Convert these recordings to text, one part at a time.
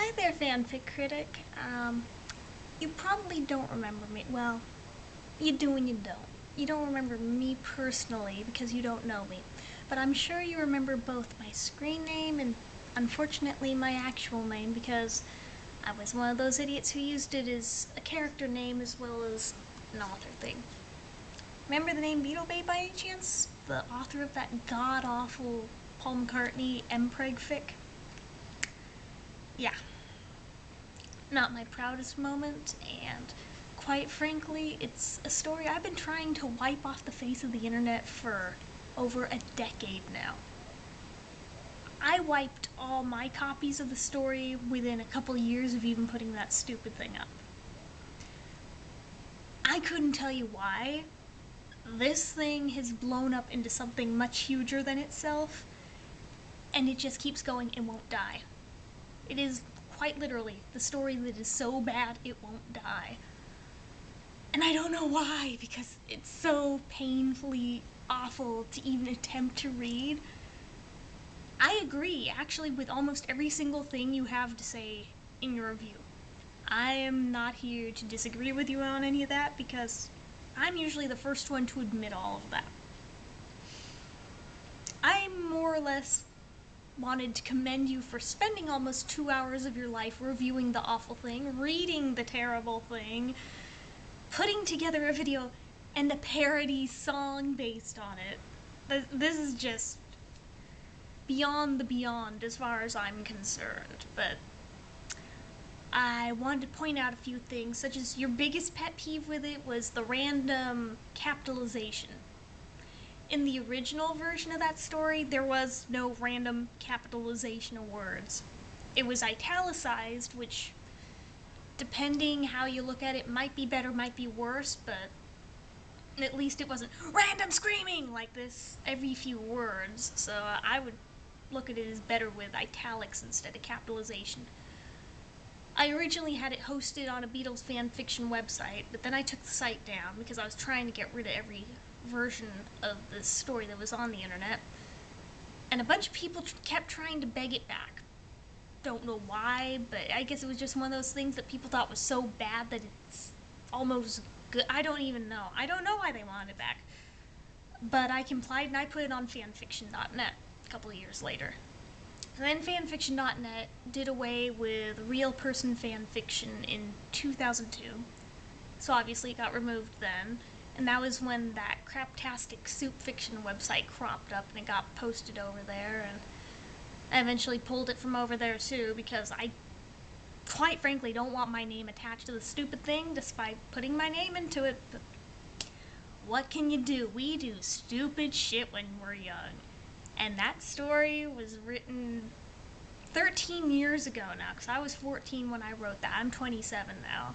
Hi there, FanFic Critic. You probably don't remember me. Well, you do and you don't. You don't remember me personally because you don't know me. But I'm sure you remember both my screen name and, unfortunately, my actual name because I was one of those idiots who used it as a character name as well as an author thing. Remember the name Beetlebait by any chance? The author of that god awful Paul McCartney Mpreg fic? Yeah, not my proudest moment, and quite frankly, it's a story I've been trying to wipe off the face of the internet for over a decade now. I wiped all my copies of the story within a couple years of even putting that stupid thing up. I couldn't tell you why. This thing has blown up into something much huger than itself, and it just keeps going and won't die. It is quite literally the story that is so bad it won't die. And I don't know why, because it's so painfully awful to even attempt to read. I agree, actually, with almost every single thing you have to say in your review. I am not here to disagree with you on any of that, because I'm usually the first one to admit all of that. I more or less wanted to commend you for spending almost 2 hours of your life reviewing the awful thing, reading the terrible thing, putting together a video, and a parody song based on it. This is just beyond the beyond as far as I'm concerned, but I wanted to point out a few things, such as your biggest pet peeve with it was the random capitalization. In the original version of that story, there was no random capitalization of words. It was italicized, which, depending how you look at it, might be better, might be worse, but at least it wasn't random screaming like this every few words, so I would look at it as better with italics instead of capitalization. I originally had it hosted on a Beatles fan fiction website, but then I took the site down because I was trying to get rid of every version of this story that was on the internet, and a bunch of people kept trying to beg it back. Don't know why, but I guess it was just one of those things that people thought was so bad that it's almost good. I don't even know. I don't know why they wanted it back. But I complied and I put it on fanfiction.net a couple of years later. And then fanfiction.net did away with real person fanfiction in 2002. So obviously it got removed then. And that was when that craptastic soup fiction website cropped up and it got posted over there. And I eventually pulled it from over there too because I quite frankly don't want my name attached to the stupid thing despite putting my name into it. But what can you do? We do stupid shit when we're young. And that story was written 13 years ago now, because I was 14 when I wrote that. I'm 27 now.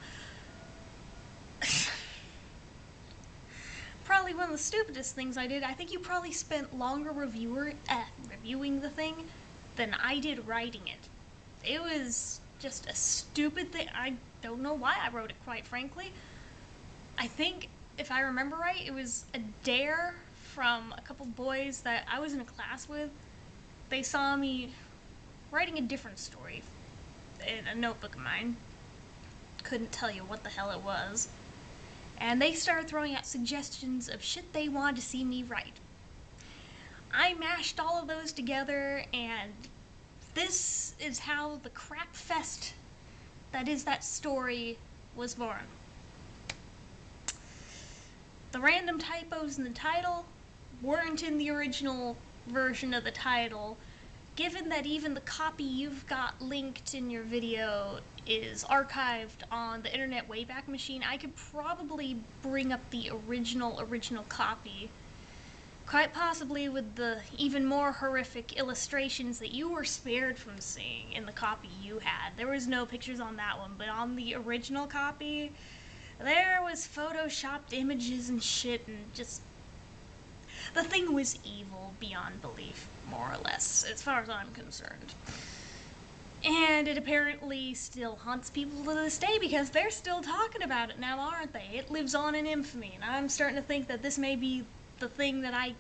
Probably one of the stupidest things I did. I think you probably spent longer reviewing the thing than I did writing it. It was just a stupid thing. I don't know why I wrote it, quite frankly. I think, if I remember right, it was a dare from a couple boys that I was in a class with. They saw me writing a different story in a notebook of mine. Couldn't tell you what the hell it was. And they started throwing out suggestions of shit they wanted to see me write. I mashed all of those together, and this is how the crap fest that is that story was born. The random typos in the title weren't in the original version of the title. Given that even the copy you've got linked in your video is archived on the Internet Wayback Machine, I could probably bring up the original copy, quite possibly with the even more horrific illustrations that you were spared from seeing in the copy you had. There was no pictures on that one, but on the original copy, there was photoshopped images and shit, and just the thing was evil beyond belief, more or less, as far as I'm concerned. And it apparently still haunts people to this day because they're still talking about it now, aren't they? It lives on in infamy, and I'm starting to think that this may be the thing that I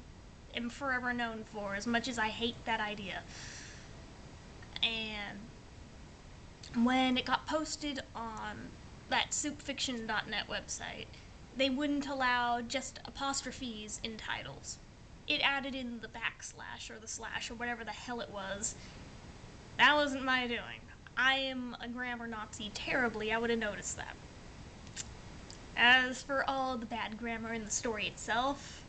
am forever known for, as much as I hate that idea. And when it got posted on that soupfiction.net website, they wouldn't allow just apostrophes in titles. It added in the backslash or the slash or whatever the hell it was. That wasn't my doing. I am a grammar Nazi terribly. I would have noticed that. As for all the bad grammar in the story itself,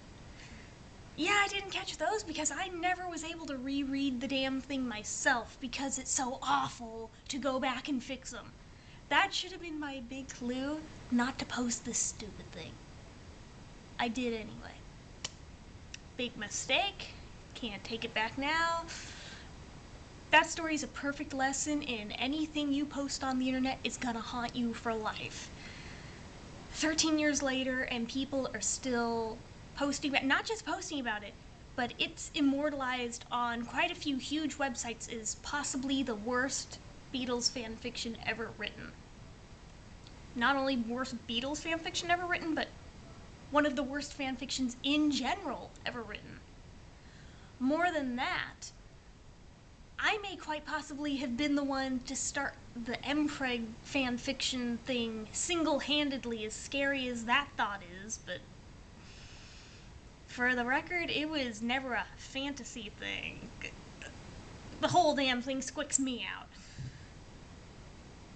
yeah, I didn't catch those because I never was able to reread the damn thing myself because it's so awful to go back and fix them. That should have been my big clue not to post this stupid thing. I did anyway. Big mistake. Can't take it back now. That story's a perfect lesson in anything you post on the internet is gonna haunt you for life. 13 years later, and people are still posting about, not just posting about it, but it's immortalized on quite a few huge websites as possibly the worst Beatles fanfiction ever written. Not only worst Beatles fanfiction ever written, but one of the worst fanfictions in general ever written. More than that, I may quite possibly have been the one to start the Mpreg fanfiction thing single-handedly, as scary as that thought is, but for the record, it was never a fantasy thing. The whole damn thing squicks me out.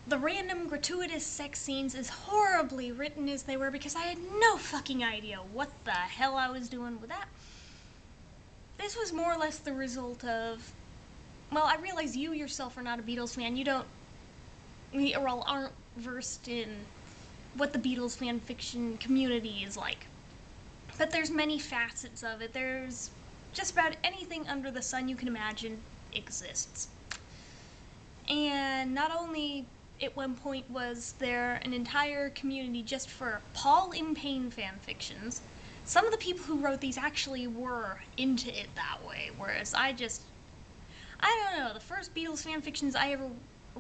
The random gratuitous sex scenes, as horribly written as they were, because I had no fucking idea what the hell I was doing with that. This was more or less the result of, well, I realize you yourself are not a Beatles fan. You aren't versed in what the Beatles fan fiction community is like. But there's many facets of it. There's just about anything under the sun you can imagine exists. And not only at one point was there an entire community just for Paul in Pain fanfictions, some of the people who wrote these actually were into it that way, whereas I don't know, the first Beatles fanfictions I ever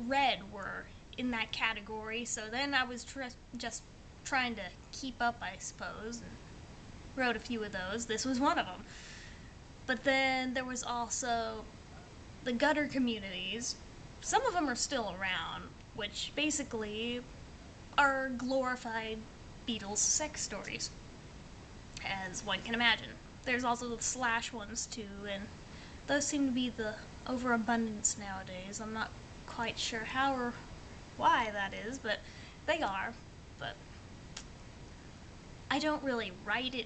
read were in that category, so then I was just trying to keep up, I suppose, and wrote a few of those. This was one of them. But then there was also the gutter communities. Some of them are still around, which basically are glorified Beatles sex stories, as one can imagine. There's also the slash ones too, and those seem to be the overabundance nowadays. I'm not quite sure how or why that is, but they are. But I don't really write it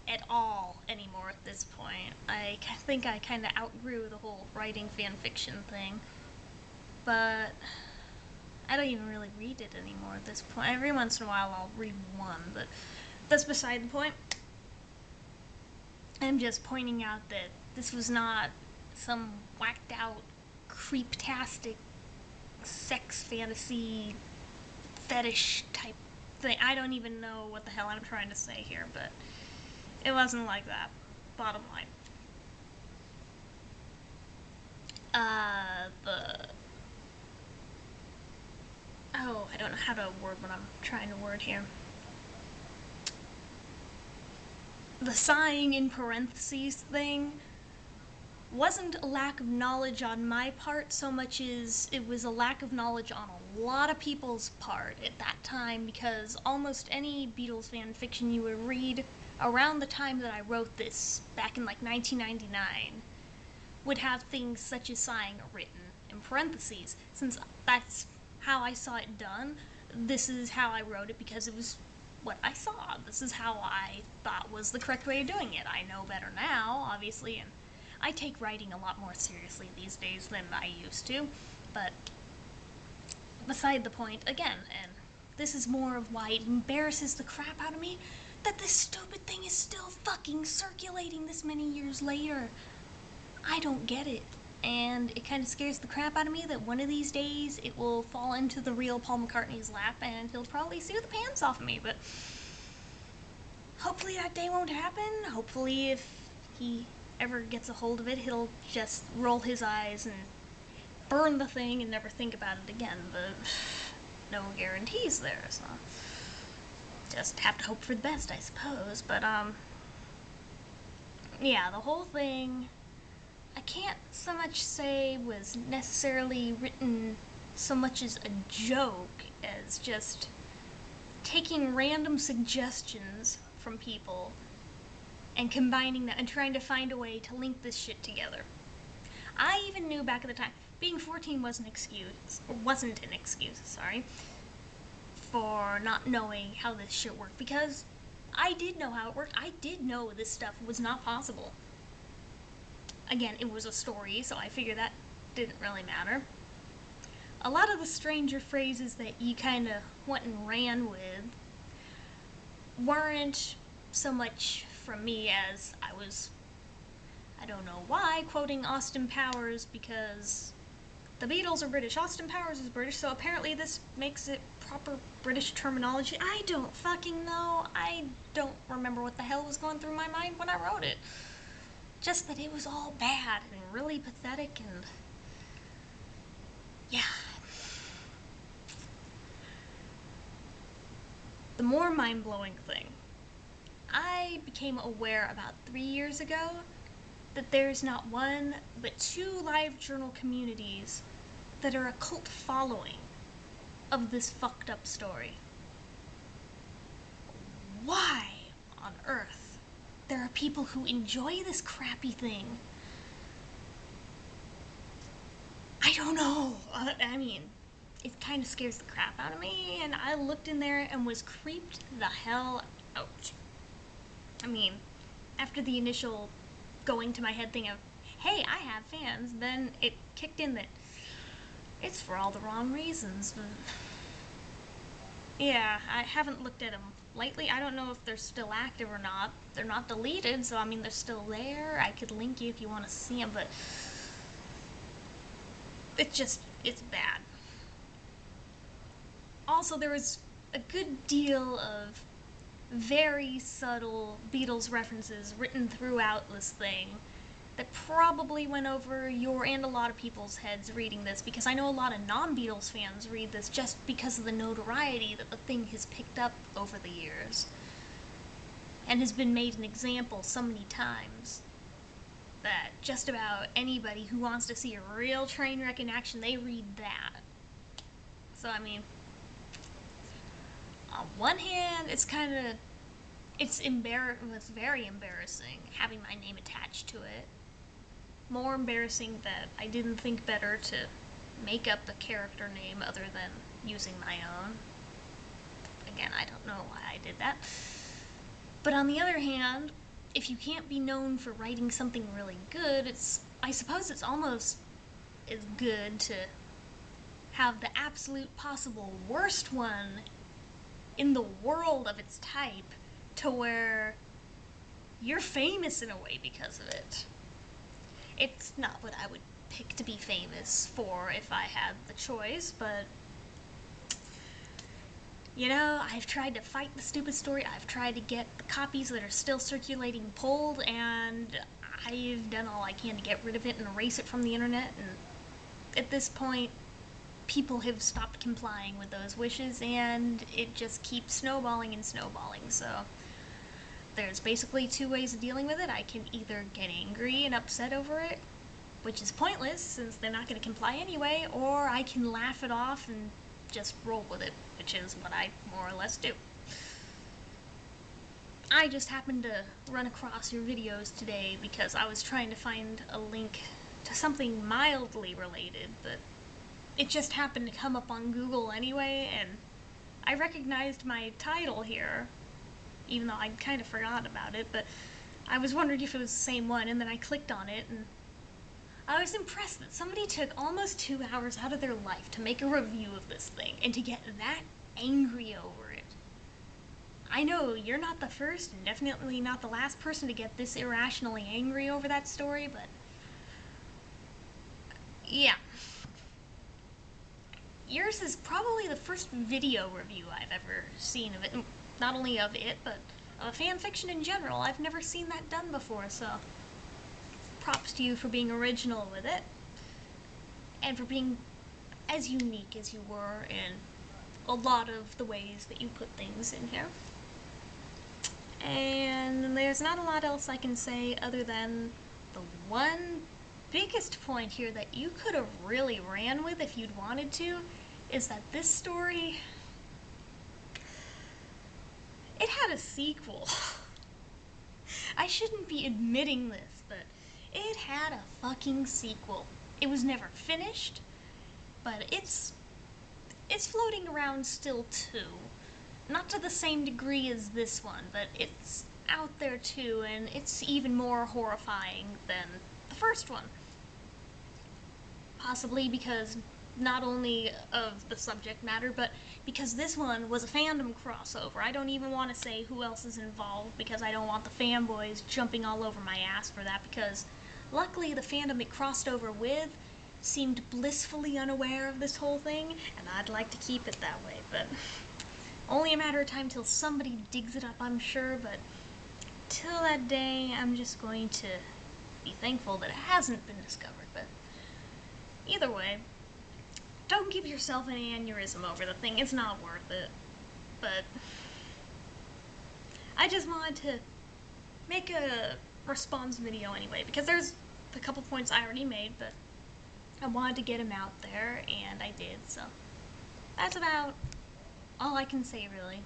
at all anymore at this point. I think I kind of outgrew the whole writing fanfiction thing, but I don't even really read it anymore at this point. Every once in a while I'll read one, but that's beside the point. I'm just pointing out that this was not some whacked out, creeptastic, sex fantasy, fetish type thing. I don't even know what the hell I'm trying to say here, but it wasn't like that. Bottom line. I don't know how to word what I'm trying to word here. The sighing in parentheses thing wasn't a lack of knowledge on my part so much as it was a lack of knowledge on a lot of people's part at that time, because almost any Beatles fan fiction you would read around the time that I wrote this, back in like 1999, would have things such as sighing written in parentheses. Since that's how I saw it done, this is how I wrote it because it was what I saw. This is how I thought was the correct way of doing it. I know better now, obviously, and I take writing a lot more seriously these days than I used to, but beside the point again, and this is more of why it embarrasses the crap out of me that this stupid thing is still fucking circulating this many years later. I don't get it, and it kind of scares the crap out of me that one of these days it will fall into the real Paul McCartney's lap and he'll probably sue the pants off of me, but hopefully that day won't happen. Hopefully if he ever gets a hold of it, he'll just roll his eyes and burn the thing and never think about it again, but no guarantees there, so just have to hope for the best, I suppose. But yeah, the whole thing, I can't so much say was necessarily written so much as a joke as just taking random suggestions from people and combining them and trying to find a way to link this shit together. I even knew back at the time, being 14 wasn't an excuse, for not knowing how this shit worked, because I did know how it worked. I did know this stuff was not possible. Again, it was a story, so I figured that didn't really matter. A lot of the stranger phrases that you kind of went and ran with weren't so much from me as I don't know why, quoting Austin Powers, because the Beatles are British, Austin Powers is British, so apparently this makes it proper British terminology. I don't fucking know. I don't remember what the hell was going through my mind when I wrote it. Just that it was all bad and really pathetic, and yeah. The more mind-blowing thing, I became aware about 3 years ago that there's not one, but 2 live journal communities that are a cult following of this fucked up story. Why on earth there are people who enjoy this crappy thing? I don't know. I mean, it kind of scares the crap out of me, and I looked in there and was creeped the hell out. I mean, after the initial going to my head thing of, hey, I have fans, then it kicked in that it's for all the wrong reasons. Yeah, I haven't looked at them lately. I don't know if they're still active or not. They're not deleted, so I mean, they're still there. I could link you if you want to see them, but it's bad. Also, there was a good deal of very subtle Beatles references written throughout this thing that probably went over your and a lot of people's heads reading this, because I know a lot of non-Beatles fans read this just because of the notoriety that the thing has picked up over the years and has been made an example so many times that just about anybody who wants to see a real train wreck in action, they read that. So I mean, on one hand, it's very embarrassing having my name attached to it. More embarrassing that I didn't think better to make up a character name other than using my own. Again, I don't know why I did that. But on the other hand, if you can't be known for writing something really good, I suppose it's almost as good to have the absolute possible worst one in the world of its type, to where you're famous in a way because of it. It's not what I would pick to be famous for if I had the choice, but you know, I've tried to fight the stupid story. I've tried to get the copies that are still circulating pulled, and I've done all I can to get rid of it and erase it from the internet, and at this point, people have stopped complying with those wishes, and it just keeps snowballing and snowballing. So there's basically 2 ways of dealing with it. I can either get angry and upset over it, which is pointless since they're not going to comply anyway, or I can laugh it off and just roll with it, which is what I more or less do. I just happened to run across your videos today because I was trying to find a link to something mildly related, but it just happened to come up on Google anyway, and I recognized my title here, even though I kind of forgot about it, but I was wondering if it was the same one, and then I clicked on it, and I was impressed that somebody took almost 2 hours out of their life to make a review of this thing, and to get that angry over it. I know you're not the first, and definitely not the last person to get this irrationally angry over that story, but yeah. Yours is probably the first video review I've ever seen of it. Not only of it, but of fanfiction in general. I've never seen that done before, so props to you for being original with it. And for being as unique as you were in a lot of the ways that you put things in here. And there's not a lot else I can say other than the one biggest point here that you could have really ran with if you'd wanted to is that this story, it had a sequel. I shouldn't be admitting this, but it had a fucking sequel. It was never finished, but it's floating around still too. Not to the same degree as this one, but it's out there too, and it's even more horrifying than the first one. Possibly because not only of the subject matter, but because this one was a fandom crossover. I don't even want to say who else is involved because I don't want the fanboys jumping all over my ass for that, because luckily the fandom it crossed over with seemed blissfully unaware of this whole thing, and I'd like to keep it that way, but only a matter of time till somebody digs it up, I'm sure, but till that day, I'm just going to be thankful that it hasn't been discovered, but either way, don't give yourself an aneurysm over the thing. It's not worth it. But I just wanted to make a response video anyway, because there's a couple points I already made, but I wanted to get them out there, and I did, so that's about all I can say, really.